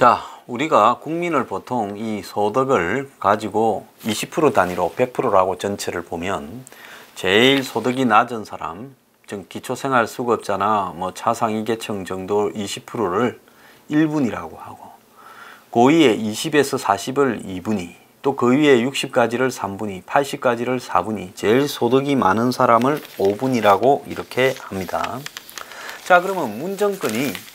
자, 우리가 국민을 보통 이 소득을 가지고 20% 단위로 100%라고 전체를 보면 제일 소득이 낮은 사람, 즉 기초생활수급자나 뭐 차상위계층 정도 20%를 1분위라고 하고, 그 위에 20에서 40을 2분위, 또 그 위에 60까지를 3분위, 80까지를 4분위, 제일 소득이 많은 사람을 5분위라고 이렇게 합니다. 자, 그러면 문정권이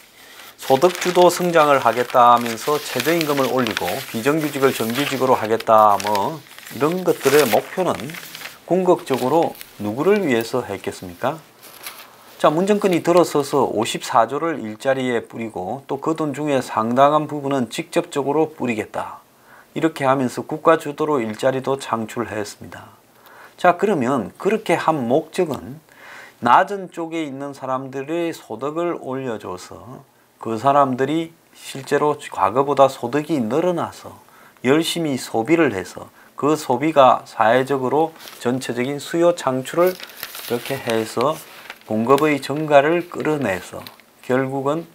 소득주도 성장을 하겠다 하면서 최저임금을 올리고 비정규직을 정규직으로 하겠다, 뭐 이런 것들의 목표는 궁극적으로 누구를 위해서 했겠습니까? 자, 문정권이 들어서서 54조를 일자리에 뿌리고 또 그 돈 중에 상당한 부분은 직접적으로 뿌리겠다, 이렇게 하면서 국가 주도로 일자리도 창출했습니다. 자, 그러면 그렇게 한 목적은 낮은 쪽에 있는 사람들의 소득을 올려줘서 그 사람들이 실제로 과거보다 소득이 늘어나서 열심히 소비를 해서 그 소비가 사회적으로 전체적인 수요 창출을 이렇게 해서 공급의 증가를 끌어내서 결국은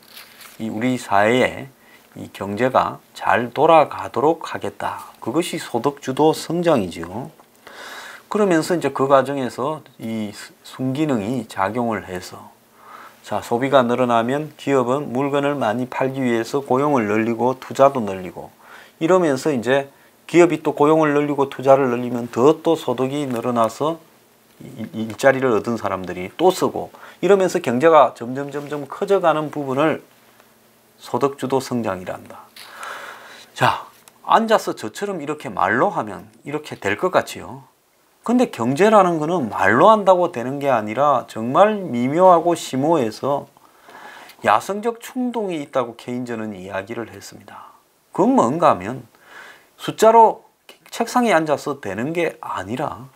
이 우리 사회에 이 경제가 잘 돌아가도록 하겠다. 그것이 소득주도 성장이지요. 그러면서 이제 그 과정에서 이 순기능이 작용을 해서, 자, 소비가 늘어나면 기업은 물건을 많이 팔기 위해서 고용을 늘리고 투자도 늘리고, 이러면서 이제 기업이 또 고용을 늘리고 투자를 늘리면 더 또 소득이 늘어나서 일자리를 얻은 사람들이 또 쓰고, 이러면서 경제가 점점 커져가는 부분을 소득주도 성장이란다. 자, 앉아서 저처럼 이렇게 말로 하면 이렇게 될 것 같지요. 근데 경제라는 거는 말로 한다고 되는 게 아니라 정말 미묘하고 심오해서 야성적 충동이 있다고 케인즈는 이야기를 했습니다. 그건 뭔가 하면 숫자로 책상에 앉아서 되는 게 아니라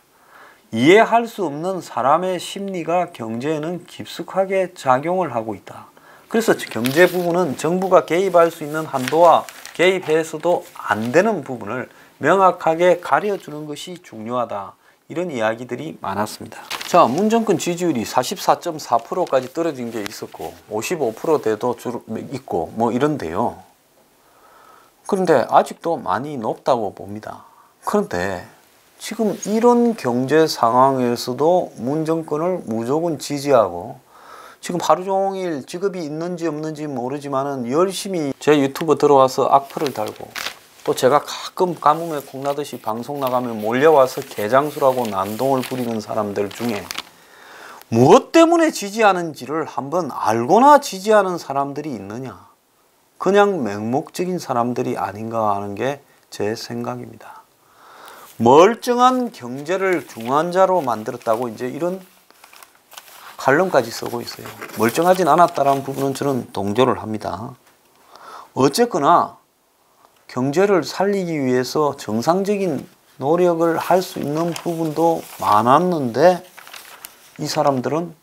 이해할 수 없는 사람의 심리가 경제에는 깊숙하게 작용을 하고 있다. 그래서 경제 부분은 정부가 개입할 수 있는 한도와 개입해서도 안 되는 부분을 명확하게 가려주는 것이 중요하다. 이런 이야기들이 많았습니다. 자, 문정권 지지율이 44.4%까지 떨어진 게 있었고 55%대도 있고 뭐 이런데요. 그런데 아직도 많이 높다고 봅니다. 그런데 지금 이런 경제 상황에서도 문정권을 무조건 지지하고 지금 하루 종일 직업이 있는지 없는지 모르지만은 열심히 제 유튜브 들어와서 악플을 달고, 또 제가 가끔 가뭄에 콩나듯이 방송 나가면 몰려와서 개장수라고 난동을 부리는 사람들 중에 무엇 때문에 지지하는지를 한번 알고나 지지하는 사람들이 있느냐? 그냥 맹목적인 사람들이 아닌가 하는 게 제 생각입니다. 멀쩡한 경제를 중환자로 만들었다고 이제 이런 칼럼까지 쓰고 있어요. 멀쩡하진 않았다라는 부분은 저는 동조를 합니다. 어쨌거나 경제를 살리기 위해서 정상적인 노력을 할 수 있는 부분도 많았는데 이 사람들은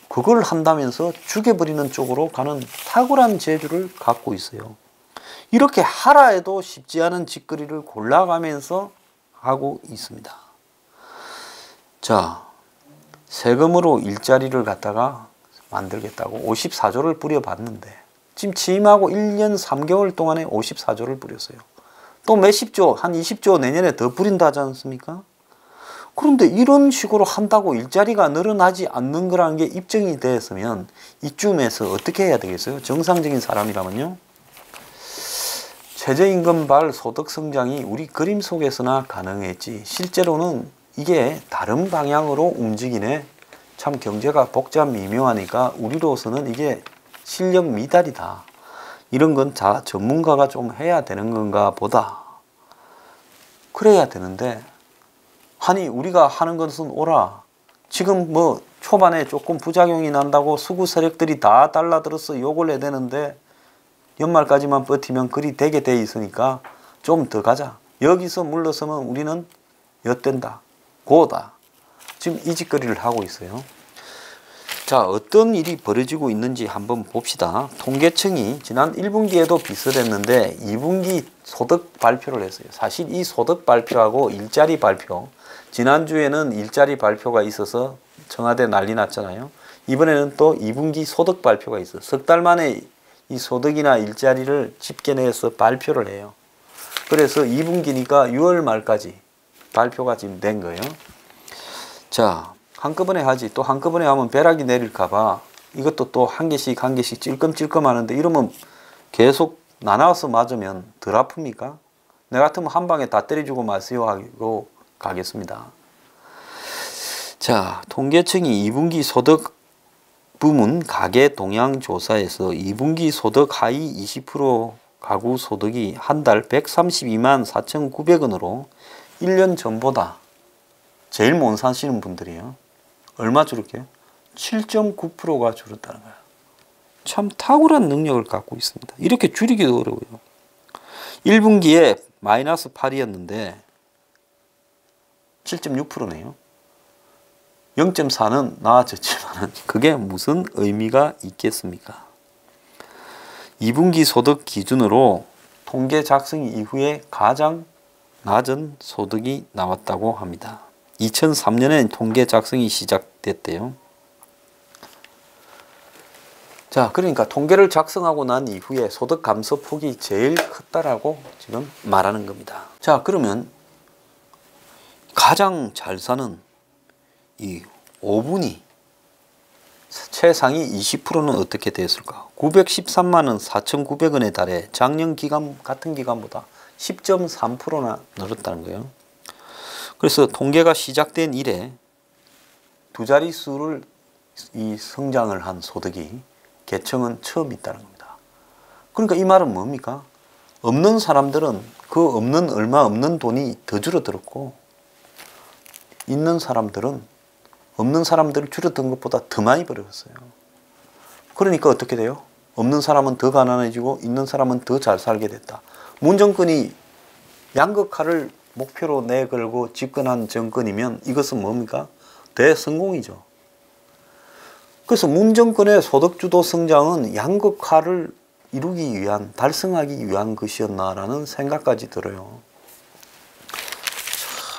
그걸 한다면서 죽여버리는 쪽으로 가는 탁월한 재주를 갖고 있어요. 이렇게 하라 해도 쉽지 않은 짓거리를 골라가면서 하고 있습니다. 자, 세금으로 일자리를 갖다가 만들겠다고 54조를 뿌려봤는데 지금 취임하고 1년 3개월 동안에 54조를 뿌렸어요. 또 몇십조, 한 20조 내년에 더 뿌린다 하지 않습니까? 그런데 이런 식으로 한다고 일자리가 늘어나지 않는 거라는 게 입증이 되었으면 이쯤에서 어떻게 해야 되겠어요? 정상적인 사람이라면요. 최저임금발 소득성장이 우리 그림 속에서나 가능했지 실제로는 이게 다른 방향으로 움직이네. 참 경제가 복잡 미묘하니까 우리로서는 이게 실력 미달이다. 이런 건 전문가가 좀 해야 되는 건가 보다. 그래야 되는데 아니 우리가 하는 것은 오라. 지금 뭐 초반에 조금 부작용이 난다고 수구 세력들이 다 달라들어서 욕을 해야 되는데 연말까지만 버티면 그리 되게 돼 있으니까 좀 더 가자. 여기서 물러서면 우리는 엿된다. 고다. 지금 이 짓거리를 하고 있어요. 자, 어떤 일이 벌어지고 있는지 한번 봅시다. 통계청이 지난 1분기에도 비슷했는데 2분기 소득 발표를 했어요. 사실 이 소득 발표하고 일자리 발표, 지난주에는 일자리 발표가 있어서 청와대 난리 났잖아요. 이번에는 또 2분기 소득 발표가 있어요. 석 달 만에 이 소득이나 일자리를 집계내서 발표를 해요. 그래서 2분기니까 6월 말까지 발표가 지금 된 거예요. 자, 한꺼번에 하지. 또 한꺼번에 하면 벼락이 내릴까봐 이것도 또 한 개씩 한 개씩 찔끔찔끔 하는데 이러면 계속 나눠서 맞으면 덜 아픕니까? 내 같으면 한 방에 다 때려주고 마세요 하고 가겠습니다. 자, 통계청이 2분기 소득 부문 가계 동향 조사에서 2분기 소득 하위 20% 가구 소득이 한 달 132만 4,900원으로 1년 전보다 제일 못 사시는 분들이요. 얼마 줄을게요? 7.9%가 줄었다는 거예요. 참 탁월한 능력을 갖고 있습니다. 이렇게 줄이기도 어려워요. 1분기에 마이너스 8이었는데 7.6%네요. 0.4는 나아졌지만 그게 무슨 의미가 있겠습니까? 2분기 소득 기준으로 통계 작성 이후에 가장 낮은 소득이 나왔다고 합니다. 2003년에 통계 작성이 시작됐대요. 자, 그러니까 통계를 작성하고 난 이후에 소득 감소 폭이 제일 컸다라고 지금 말하는 겁니다. 자, 그러면 가장 잘 사는 이 5분위 최상위 20%는 어떻게 됐을까? 913만 원 4,900원에 달해 작년 기간 같은 기간보다 10.3%나 늘었다는 거예요. 그래서 통계가 시작된 이래 두 자릿수를 이 성장을 한 소득이 계층은 처음 있다는 겁니다. 그러니까 이 말은 뭡니까? 없는 사람들은 그 없는 얼마 없는 돈이 더 줄어들었고 있는 사람들은 없는 사람들을 줄어든 것보다 더 많이 벌었어요. 그러니까 어떻게 돼요? 없는 사람은 더 가난해지고 있는 사람은 더 잘 살게 됐다. 문 정권이 양극화를 목표로 내걸고 집권한 정권이면 이것은 뭡니까? 대성공이죠. 그래서 문 정권의 소득주도 성장은 양극화를 이루기 위한, 달성하기 위한 것이었나라는 생각까지 들어요.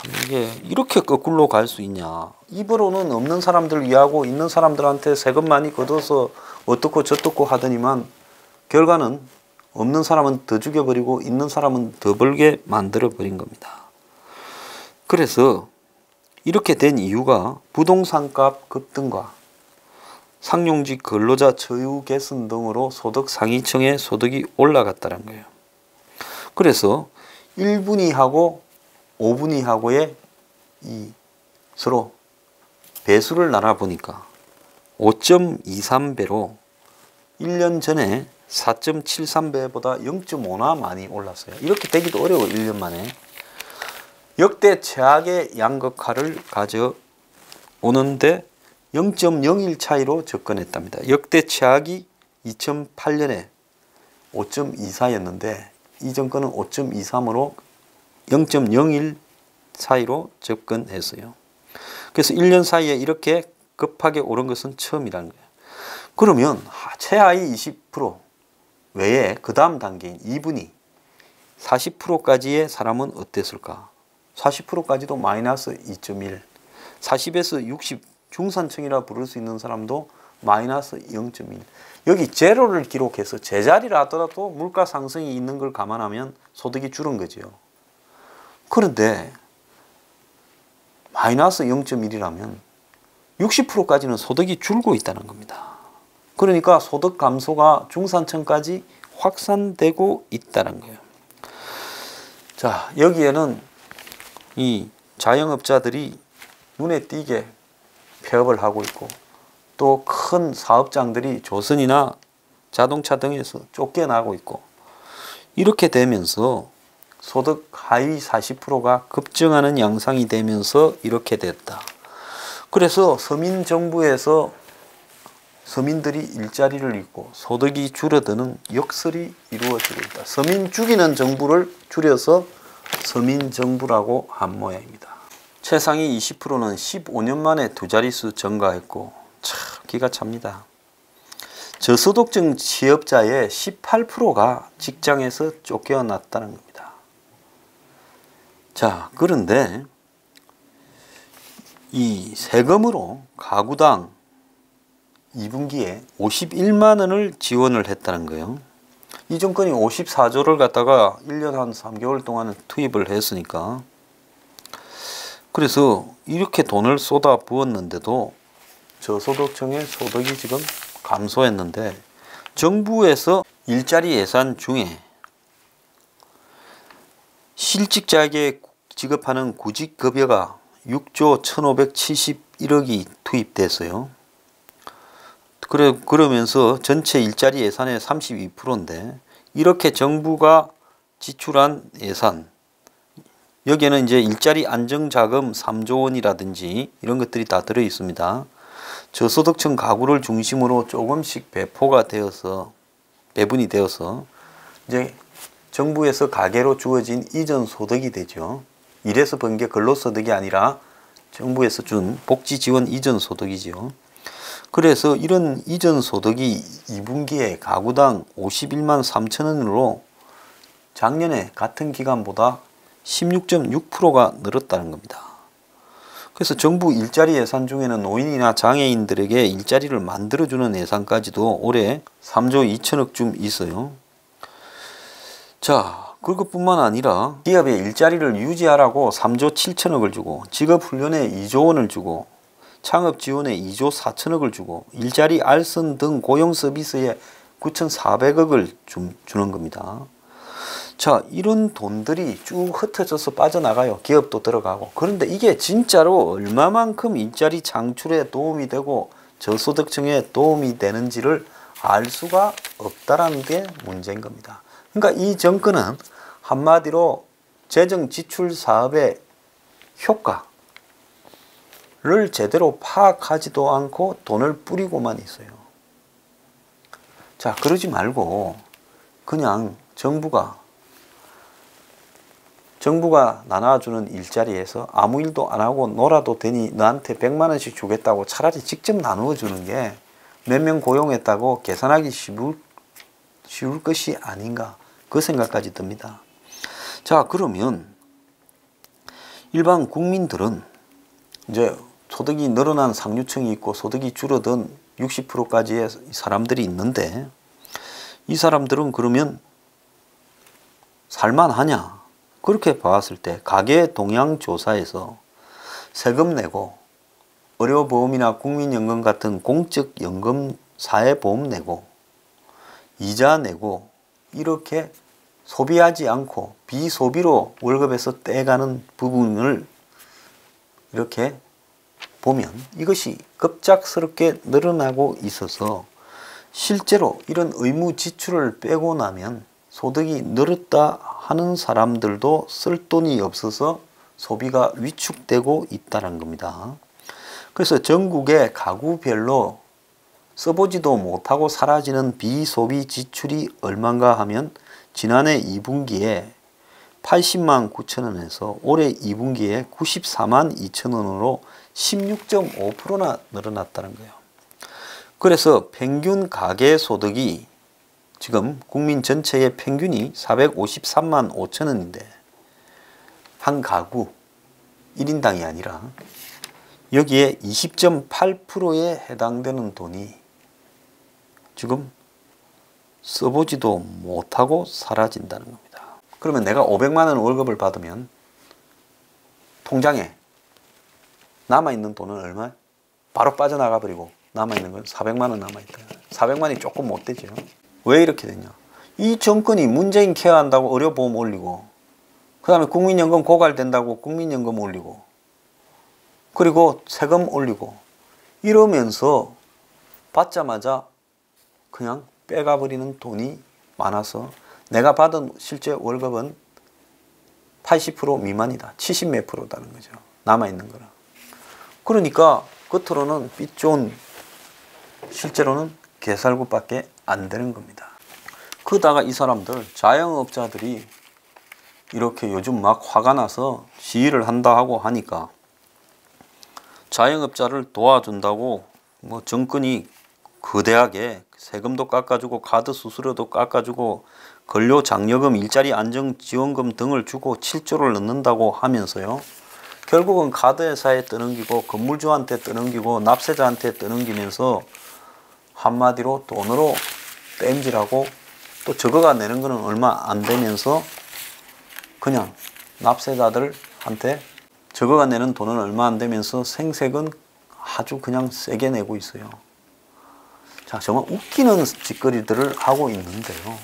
참, 이게 이렇게 거꾸로 갈 수 있냐. 입으로는 없는 사람들을 위하고 있는 사람들한테 세금 많이 걷어서 어떻고 저떻고 하더니만 결과는 없는 사람은 더 죽여버리고 있는 사람은 더 벌게 만들어버린 겁니다. 그래서 이렇게 된 이유가 부동산값 급등과 상용직 근로자 처우 개선 등으로 소득 상위층의 소득이 올라갔다는 거예요. 그래서 1분위하고 5분위하고의 이 서로 배수를 나눠보니까 5.23배로 1년 전에 4.73배보다 0.5나 많이 올랐어요. 이렇게 되기도 어려워 1년 만에. 역대 최악의 양극화를 가져오는데 0.01 차이로 접근했답니다. 역대 최악이 2008년에 5.24였는데 이 정권은 5.23으로 0.01 차이로 접근했어요. 그래서 1년 사이에 이렇게 급하게 오른 것은 처음이라는 거예요. 그러면 최하위 20% 외에 그 다음 단계인 2분위 40%까지의 사람은 어땠을까? 40%까지도 마이너스 2.1, 40에서 60 중산층이라 부를 수 있는 사람도 마이너스 0.1. 여기 제로를 기록해서 제자리라 하더라도 물가 상승이 있는 걸 감안하면 소득이 줄은 거죠. 그런데 마이너스 0.1이라면 60%까지는 소득이 줄고 있다는 겁니다. 그러니까 소득 감소가 중산층까지 확산되고 있다는 거예요. 자, 여기에는 이 자영업자들이 눈에 띄게 폐업을 하고 있고 또 큰 사업장들이 조선이나 자동차 등에서 쫓겨나고 있고 이렇게 되면서 소득 하위 40%가 급증하는 양상이 되면서 이렇게 됐다. 그래서 서민정부에서 서민들이 일자리를 잃고 소득이 줄어드는 역설이 이루어지고 있다. 서민 죽이는 정부를 줄여서 서민정부라고 한 모양입니다. 최상위 20%는 15년 만에 두 자릿수 증가했고 참 기가 찹니다. 저소득층 취업자의 18%가 직장에서 쫓겨났다는 겁니다. 자, 그런데 이 세금으로 가구당 2분기에 51만 원을 지원을 했다는 거예요. 이 정권이 54조를 갖다가 1년 한 3개월 동안 투입을 했으니까, 그래서 이렇게 돈을 쏟아 부었는데도 저소득층의 소득이 지금 감소했는데, 정부에서 일자리 예산 중에 실직자에게 지급하는 구직급여가 6조 1571억이 투입됐어요. 그러면서 전체 일자리 예산의 32%인데, 이렇게 정부가 지출한 예산, 여기에는 이제 일자리 안정자금 3조 원이라든지 이런 것들이 다 들어 있습니다. 저소득층 가구를 중심으로 조금씩 배분이 되어서 이제 정부에서 가계로 주어진 이전 소득이 되죠. 일해서 번 게 근로소득이 아니라 정부에서 준 복지 지원 이전 소득이죠. 그래서 이런 이전 소득이 2분기에 가구당 51만 3천 원으로 작년에 같은 기간보다 16.6%가 늘었다는 겁니다. 그래서 정부 일자리 예산 중에는 노인이나 장애인들에게 일자리를 만들어주는 예산까지도 올해 3조 2천억쯤 있어요. 자, 그것뿐만 아니라 기업에 일자리를 유지하라고 3조 7천억을 주고, 직업훈련에 2조 원을 주고, 창업지원에 2조 4천억을 주고, 일자리 알선 등 고용서비스에 9,400억을 주는 겁니다. 자, 이런 돈들이 쭉 흩어져서 빠져나가요. 기업도 들어가고. 그런데 이게 진짜로 얼마만큼 일자리 창출에 도움이 되고 저소득층에 도움이 되는지를 알 수가 없다라는 게 문제인 겁니다. 그러니까 이 정권은 한마디로 재정 지출 사업의 효과를 제대로 파악하지도 않고 돈을 뿌리고만 있어요. 자, 그러지 말고 그냥 정부가 나눠주는 일자리에서 아무 일도 안 하고 놀아도 되니 너한테 100만 원씩 주겠다고 차라리 직접 나누어 주는 게 몇 명 고용했다고 계산하기 쉬울 것이 아닌가, 그 생각까지 듭니다. 자, 그러면 일반 국민들은 이제 소득이 늘어난 상류층이 있고 소득이 줄어든 60%까지의 사람들이 있는데, 이 사람들은 그러면 살만하냐? 그렇게 봤을 때 가계 동향 조사에서 세금 내고 의료보험이나 국민연금 같은 공적연금 사회보험 내고 이자 내고 이렇게 소비하지 않고 비소비로 월급에서 떼가는 부분을 이렇게 보면 이것이 급작스럽게 늘어나고 있어서 실제로 이런 의무 지출을 빼고 나면 소득이 늘었다 하는 사람들도 쓸 돈이 없어서 소비가 위축되고 있다는 겁니다. 그래서 전국의 가구별로 써보지도 못하고 사라지는 비소비 지출이 얼마인가 하면 지난해 2분기에 80만 9천 원에서 올해 2분기에 94만 2천 원으로 16.5%나 늘어났다는 거예요. 그래서 평균 가계 소득이 지금 국민 전체의 평균이 453만 5천 원인데 한 가구 1인당이 아니라 여기에 20.8%에 해당되는 돈이 지금 써보지도 못하고 사라진다는 겁니다. 그러면 내가 500만 원 월급을 받으면 통장에 남아있는 돈은 얼마? 바로 빠져나가 버리고 남아있는 건 400만 원 남아있다. 400만이 조금 못 되죠. 왜 이렇게 됐냐? 이 정권이 문재인 케어한다고 의료보험 올리고, 그 다음에 국민연금 고갈된다고 국민연금 올리고, 그리고 세금 올리고, 이러면서 받자마자 그냥 빼가버리는 돈이 많아서 내가 받은 실제 월급은 80% 미만이다. 70 몇 프로다는 거죠. 남아있는 거라. 그러니까 겉으로는 빚 좋은, 실제로는 개살구밖에 안 되는 겁니다. 그러다가 이 사람들, 자영업자들이 이렇게 요즘 막 화가 나서 시위를 한다 하고 하니까 자영업자를 도와준다고 뭐 정권이 거대하게 세금도 깎아주고 카드 수수료도 깎아주고 근로장려금, 일자리 안정지원금 등을 주고 7조를 넣는다고 하면서요, 결국은 카드회사에 떠넘기고 건물주한테 떠넘기고 납세자한테 떠넘기면서 한마디로 돈으로 땜질하고 또 저거가 내는 거는 얼마 안 되면서 그냥 납세자들한테 저거가 내는 돈은 얼마 안 되면서 생색은 아주 그냥 세게 내고 있어요. 자, 정말 웃기는 짓거리들을 하고 있는데요.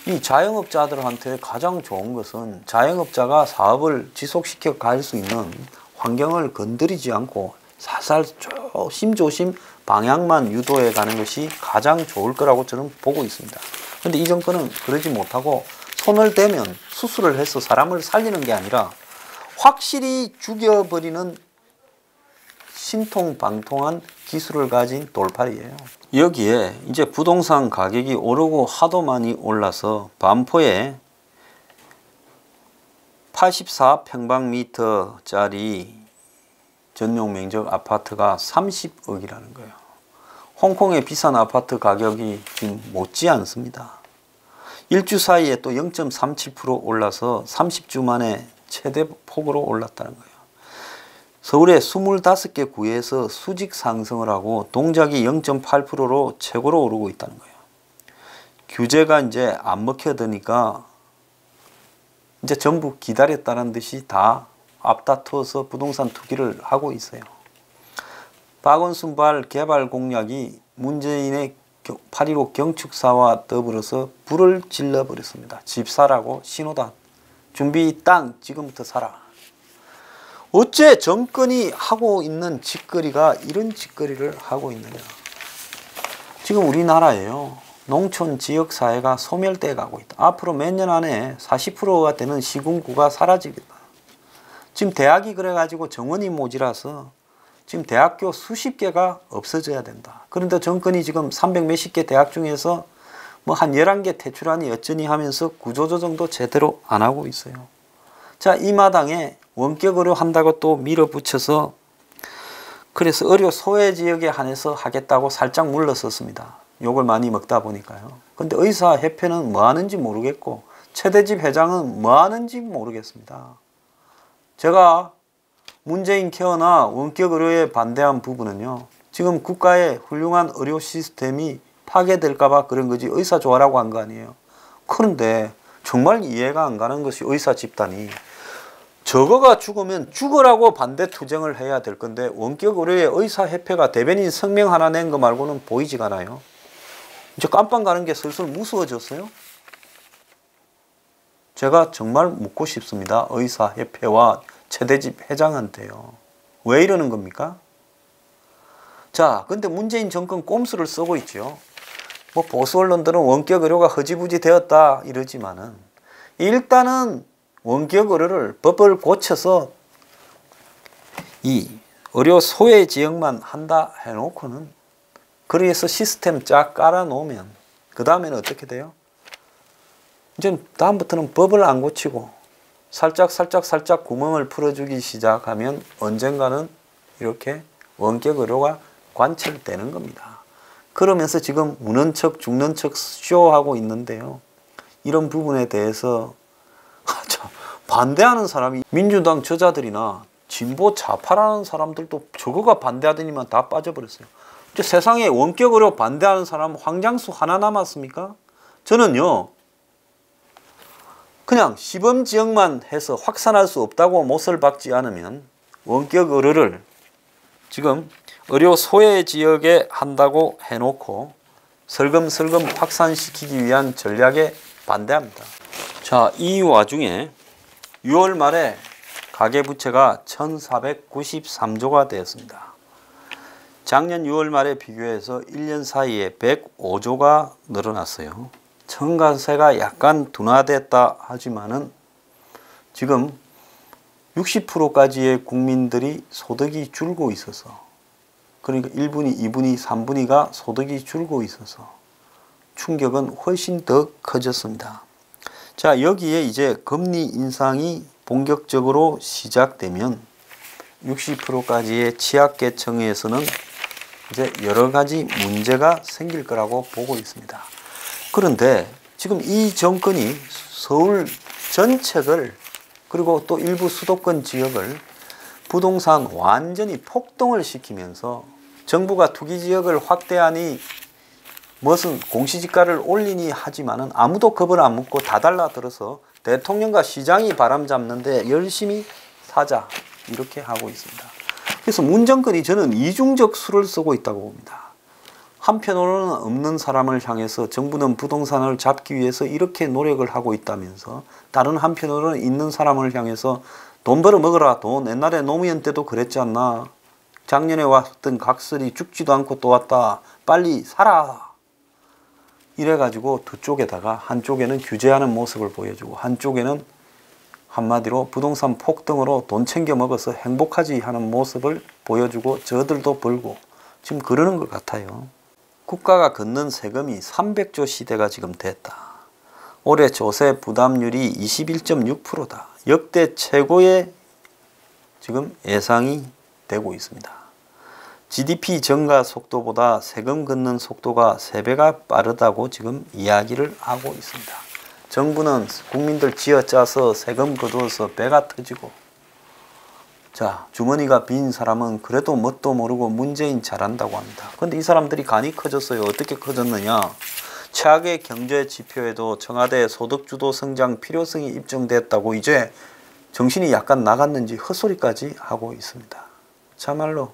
이 자영업자들한테 가장 좋은 것은 자영업자가 사업을 지속시켜 갈 수 있는 환경을 건드리지 않고 살살 조심조심 방향만 유도해 가는 것이 가장 좋을 거라고 저는 보고 있습니다. 그런데 이 정권은 그러지 못하고 손을 대면 수술을 해서 사람을 살리는 게 아니라 확실히 죽여버리는 신통방통한 기술을 가진 돌팔이에요. 여기에 이제 부동산 가격이 오르고 하도 많이 올라서 반포에 84평방미터짜리 전용 면적 아파트가 30억이라는 거예요. 홍콩의 비싼 아파트 가격이 지금 못지 않습니다. 일주 사이에 또 0.37% 올라서 30주 만에 최대 폭으로 올랐다는 거예요. 서울의 25개 구에서 수직 상승을 하고 동작이 0.8%로 최고로 오르고 있다는 거예요. 규제가 이제 안 먹혀드니까 이제 전부 기다렸다는 듯이 다 앞다투어서 부동산 투기를 하고 있어요. 박원순발 개발 공약이 문재인의 8.15 경축사와 더불어서 불을 질러버렸습니다. 집 사라고 신호다. 준비 땅 지금부터 사라. 어째 정권이 하고 있는 짓거리가 이런 짓거리를 하고 있느냐. 지금 우리나라에요. 농촌 지역사회가 소멸돼 가고 있다. 앞으로 몇 년 안에 40%가 되는 시군구가 사라지겠다. 지금 대학이 그래가지고 정원이 모자라서 지금 대학교 수십 개가 없어져야 된다. 그런데 정권이 지금 300 몇십 개 대학 중에서 뭐 한 11개 퇴출하니 어쩌니 하면서 구조조정도 제대로 안 하고 있어요. 자, 이 마당에 원격 의료 한다고 또 밀어붙여서 그래서 의료 소외 지역에 한해서 하겠다고 살짝 물러섰습니다. 욕을 많이 먹다 보니까요. 근데 의사협회는 뭐 하는지 모르겠고 최대집 회장은 뭐 하는지 모르겠습니다. 제가 문재인 케어나 원격 의료에 반대한 부분은요. 지금 국가의 훌륭한 의료 시스템이 파괴될까 봐 그런 거지 의사 좋아라고 한 거 아니에요. 그런데 정말 이해가 안 가는 것이 의사 집단이 저거가 죽으면 죽으라고 반대 투쟁을 해야 될 건데 원격 의료의 의사협회가 대변인 성명 하나 낸 거 말고는 보이지가 않아요. 이제 깜빵 가는 게 슬슬 무서워졌어요. 제가 정말 묻고 싶습니다. 의사협회와 최대집 회장한테요. 왜 이러는 겁니까? 자, 근데 문재인 정권 꼼수를 쓰고 있죠. 뭐 보수 언론들은 원격 의료가 허지부지 되었다 이러지만은 일단은 원격 의료를 법을 고쳐서 이 의료 소외 지역만 한다 해놓고는 그래서 시스템 쫙 깔아놓으면 그 다음에는 어떻게 돼요? 이제 다음부터는 법을 안 고치고 살짝 구멍을 풀어주기 시작하면 언젠가는 이렇게 원격 의료가 관철되는 겁니다. 그러면서 지금 우는 척 죽는 척 쇼하고 있는데요. 이런 부분에 대해서 반대하는 사람이 민주당 저자들이나 진보 좌파라는 사람들도 저거가 반대하더니만 다 빠져버렸어요. 이제 세상에 원격 의료 반대하는 사람 황장수 하나 남았습니까? 저는요. 그냥 시범 지역만 해서 확산할 수 없다고 못을 박지 않으면 원격 의료를 지금 의료 소외 지역에 한다고 해놓고 슬금슬금 확산시키기 위한 전략에 반대합니다. 자, 이 와중에 6월 말에 가계부채가 1493조가 되었습니다. 작년 6월 말에 비교해서 1년 사이에 105조가 늘어났어요. 청가세가 약간 둔화됐다 하지만은 지금 60%까지의 국민들이 소득이 줄고 있어서 그러니까 1분위, 2분위, 3분위가 소득이 줄고 있어서 충격은 훨씬 더 커졌습니다. 자, 여기에 이제 금리 인상이 본격적으로 시작되면 60%까지의 취약계층에서는 이제 여러 가지 문제가 생길 거라고 보고 있습니다. 그런데 지금 이 정권이 서울 전체를 그리고 또 일부 수도권 지역을 부동산 완전히 폭등을 시키면서 정부가 투기지역을 확대하니 무슨 공시지가를 올리니 하지만은 아무도 겁을 안 먹고 다 달라들어서 대통령과 시장이 바람 잡는데 열심히 사자 이렇게 하고 있습니다. 그래서 문 정권이 저는 이중적 수를 쓰고 있다고 봅니다. 한편으로는 없는 사람을 향해서 정부는 부동산을 잡기 위해서 이렇게 노력을 하고 있다면서 다른 한편으로는 있는 사람을 향해서 돈 벌어 먹어라. 돈 옛날에 노무현 때도 그랬지 않나. 작년에 왔던 각설이 죽지도 않고 또 왔다. 빨리 살아. 이래가지고 두 쪽에다가 한쪽에는 규제하는 모습을 보여주고 한쪽에는 한마디로 부동산 폭등으로 돈 챙겨 먹어서 행복하지 하는 모습을 보여주고 저들도 벌고 지금 그러는 것 같아요. 국가가 걷는 세금이 300조 시대가 지금 됐다. 올해 조세 부담률이 21.6%다. 역대 최고의 지금 예상이 되고 있습니다. GDP 증가 속도보다 세금 걷는 속도가 3배가 빠르다고 지금 이야기를 하고 있습니다. 정부는 국민들 쥐어짜서 세금 거두어서 배가 터지고 자 주머니가 빈 사람은 그래도 뭣도 모르고 문재인 잘한다고 합니다. 그런데 이 사람들이 간이 커졌어요. 어떻게 커졌느냐. 최악의 경제 지표에도 청와대 소득주도 성장 필요성이 입증됐다고 이제 정신이 약간 나갔는지 헛소리까지 하고 있습니다. 참말로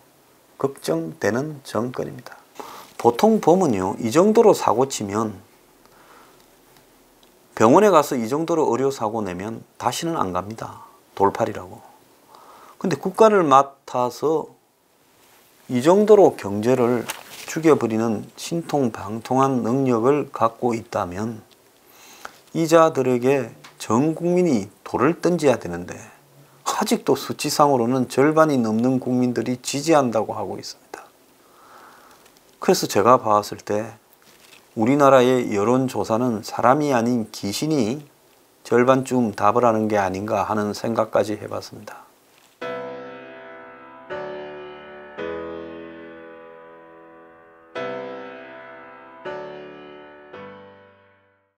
걱정되는 정권입니다. 보통 보면요. 이 정도로 사고 치면 병원에 가서 이 정도로 의료사고 내면 다시는 안 갑니다. 돌팔이라고. 근데 국가를 맡아서 이 정도로 경제를 죽여버리는 신통방통한 능력을 갖고 있다면 이자들에게 전 국민이 돌을 던져야 되는데 아직도 수치상으로는 절반이 넘는 국민들이 지지한다고 하고 있습니다. 그래서 제가 봤을 때 우리나라의 여론조사는 사람이 아닌 귀신이 절반쯤 답을 하는 게 아닌가 하는 생각까지 해봤습니다.